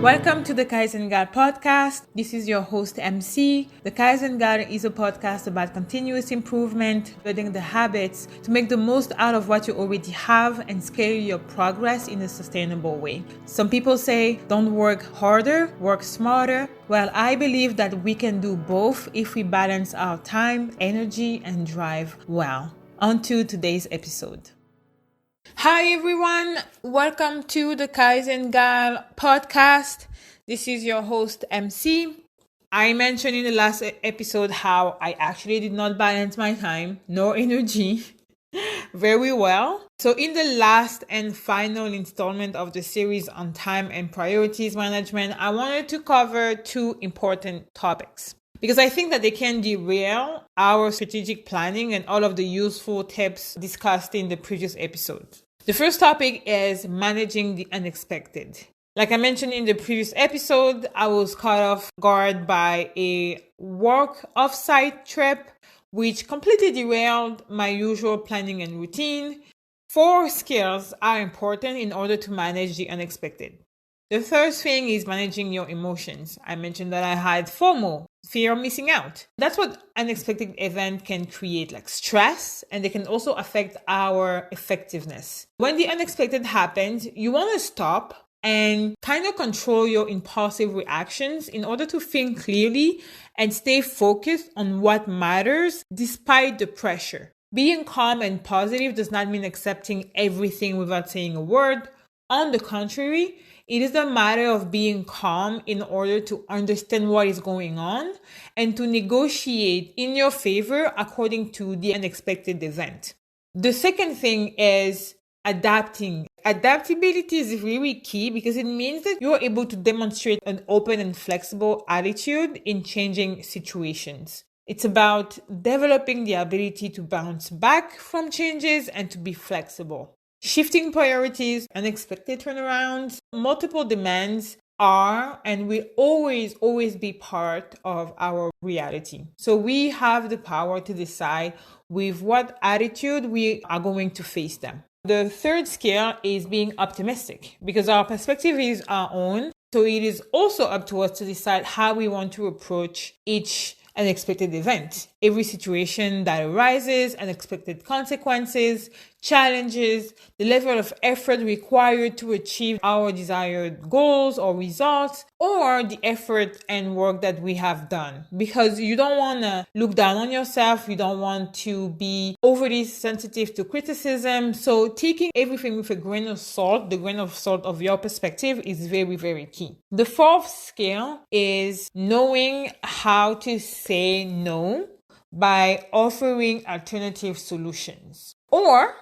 Welcome to the Kaizen Gal Podcast. This is your host, MC. The Kaizen Gal is a podcast about continuous improvement, building the habits to make the most out of what you already have and scale your progress in a sustainable way. Some people say, don't work harder, work smarter. Well, I believe that we can do both if we balance our time, energy, and drive well. On to today's episode. Hi everyone, welcome to the Kaizen Gal Podcast. This is your host MC. I mentioned in the last episode how I actually did not balance my time nor energy very well. So in the last and final installment of the series on time and priorities management, I wanted to cover two important topics, because I think that they can derail our strategic planning and all of the useful tips discussed in the previous episode. The first topic is managing the unexpected. Like I mentioned in the previous episode, I was caught off guard by a work offsite trip, which completely derailed my usual planning and routine. 4 skills are important in order to manage the unexpected. The first thing is managing your emotions. I mentioned that I had FOMO, fear of missing out. That's what unexpected event can create, like stress, and they can also affect our effectiveness. When the unexpected happens, you want to stop and kind of control your impulsive reactions in order to think clearly and stay focused on what matters despite the pressure. Being calm and positive does not mean accepting everything without saying a word. On the contrary, it is a matter of being calm in order to understand what is going on and to negotiate in your favor according to the unexpected event. The second thing is adapting. Adaptability is really key because it means that you are able to demonstrate an open and flexible attitude in changing situations. It's about developing the ability to bounce back from changes and to be flexible. Shifting priorities, unexpected turnarounds, multiple demands are and will always be part of our reality. So we have the power to decide with what attitude we are going to face them. The third skill is being optimistic, because our perspective is our own. So it is also up to us to decide how we want to approach each unexpected event. Every situation that arises, unexpected consequences, challenges, the level of effort required to achieve our desired goals or results, or the effort and work that we have done. Because you don't want to look down on yourself, you don't want to be overly sensitive to criticism. So taking everything with a grain of salt, the grain of salt of your perspective is very, very key. The fourth skill is knowing how to say no by offering alternative solutions, or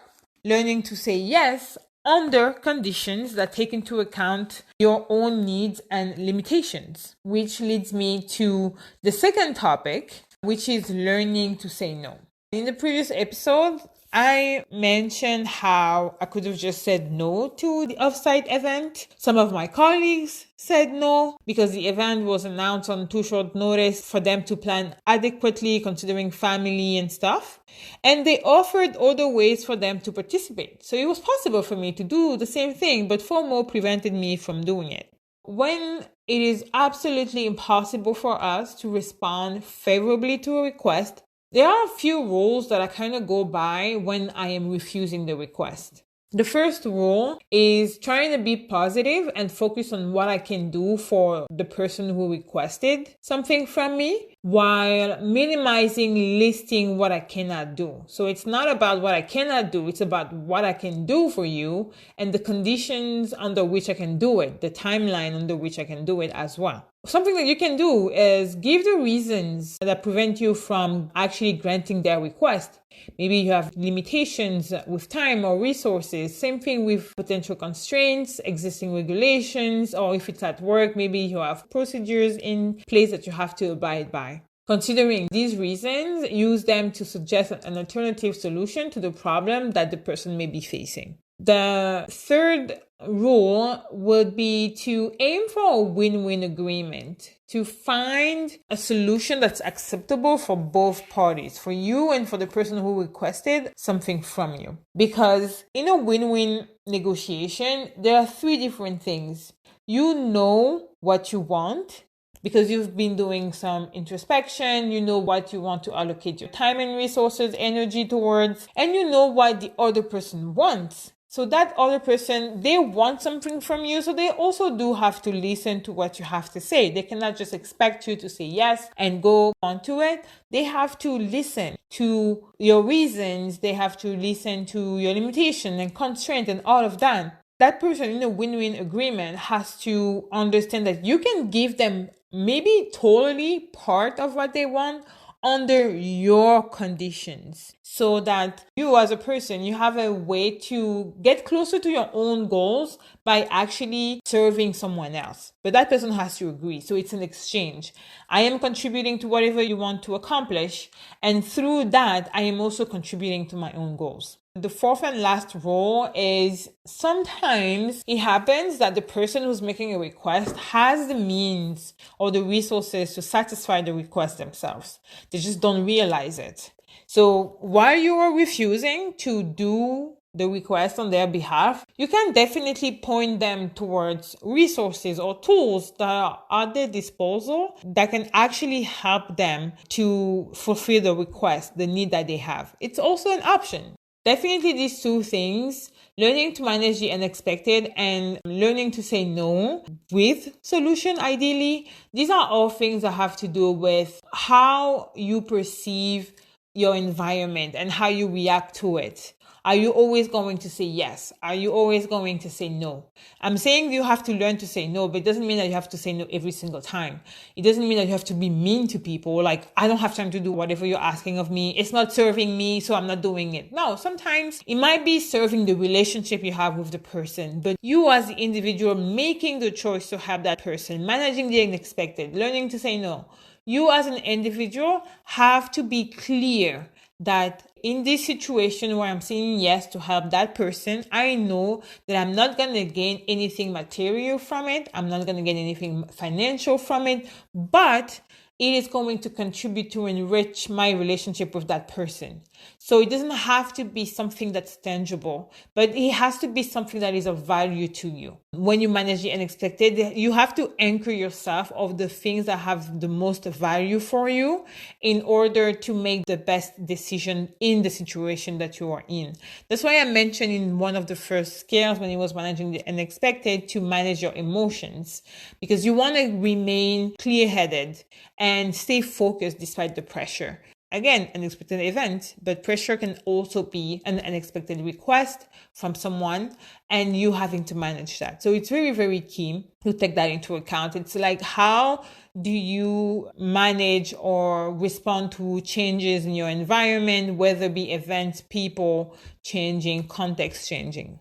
learning to say yes under conditions that take into account your own needs and limitations, which leads me to the second topic, which is learning to say no. In the previous episode, I mentioned how I could have just said no to the offsite event. Some of my colleagues said no because the event was announced on too short notice for them to plan adequately considering family and stuff. And they offered other ways for them to participate. So it was possible for me to do the same thing, but FOMO prevented me from doing it. When it is absolutely impossible for us to respond favorably to a request, there are a few rules that I kind of go by when I am refusing the request. The first rule is trying to be positive and focus on what I can do for the person who requested something from me, while minimizing listing what I cannot do. So it's not about what I cannot do, it's about what I can do for you and the conditions under which I can do it, the timeline under which I can do it as well. Something that you can do is give the reasons that prevent you from actually granting their request. Maybe you have limitations with time or resources. Same thing with potential constraints, existing regulations, or if it's at work, maybe you have procedures in place that you have to abide by. Considering these reasons, use them to suggest an alternative solution to the problem that the person may be facing. The third rule would be to aim for a win-win agreement, to find a solution that's acceptable for both parties, for you and for the person who requested something from you. Because in a win-win negotiation, there are three different things. You know what you want, because you've been doing some introspection, you know what you want to allocate your time and resources, energy towards, and you know what the other person wants. So that other person, they want something from you, so they also do have to listen to what you have to say. They cannot just expect you to say yes and go on to it. They have to listen to your reasons. They have to listen to your limitation and constraint and all of that. That person in a win-win agreement has to understand that you can give them maybe totally part of what they want under your conditions, so that you as a person, you have a way to get closer to your own goals by actually serving someone else. But that person has to agree. So it's an exchange. I am contributing to whatever you want to accomplish, and through that, I am also contributing to my own goals. The fourth and last rule is sometimes it happens that the person who's making a request has the means or the resources to satisfy the request themselves. They just don't realize it. So while you are refusing to do the request on their behalf, you can definitely point them towards resources or tools that are at their disposal that can actually help them to fulfill the request, the need that they have. It's also an option. Definitely these two things, learning to manage the unexpected and learning to say no with solution ideally, these are all things that have to do with how you perceive your environment and how you react to it. Are you always going to say yes? Are you always going to say no? I'm saying you have to learn to say no, but it doesn't mean that you have to say no every single time. It doesn't mean that you have to be mean to people. Like, I don't have time to do whatever you're asking of me. It's not serving me, so I'm not doing it. No, sometimes it might be serving the relationship you have with the person, but you as the individual making the choice to help that person, managing the unexpected, learning to say no. You as an individual have to be clear that in this situation where I'm saying yes to help that person, I know that I'm not going to gain anything material from it. I'm not going to gain anything financial from it, but it is going to contribute to enrich my relationship with that person. So it doesn't have to be something that's tangible, but it has to be something that is of value to you. When you manage the unexpected, you have to anchor yourself of the things that have the most value for you in order to make the best decision in the situation that you are in. That's why I mentioned in one of the first scales when it was managing the unexpected to manage your emotions, because you want to remain clear-headed and stay focused despite the pressure. Again, unexpected event, but pressure can also be an unexpected request from someone and you having to manage that. So it's very, very key to take that into account. It's like, how do you manage or respond to changes in your environment, whether it be events, people changing, context changing?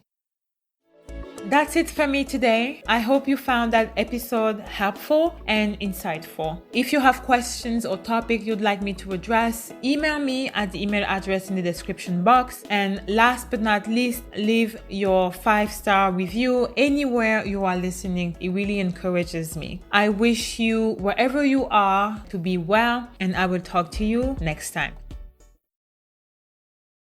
That's it for me today. I hope you found that episode helpful and insightful. If you have questions or topic you'd like me to address, email me at the email address in the description box. And last but not least, leave your 5-star review anywhere you are listening. It really encourages me. I wish you, wherever you are, to be well, and I will talk to you next time.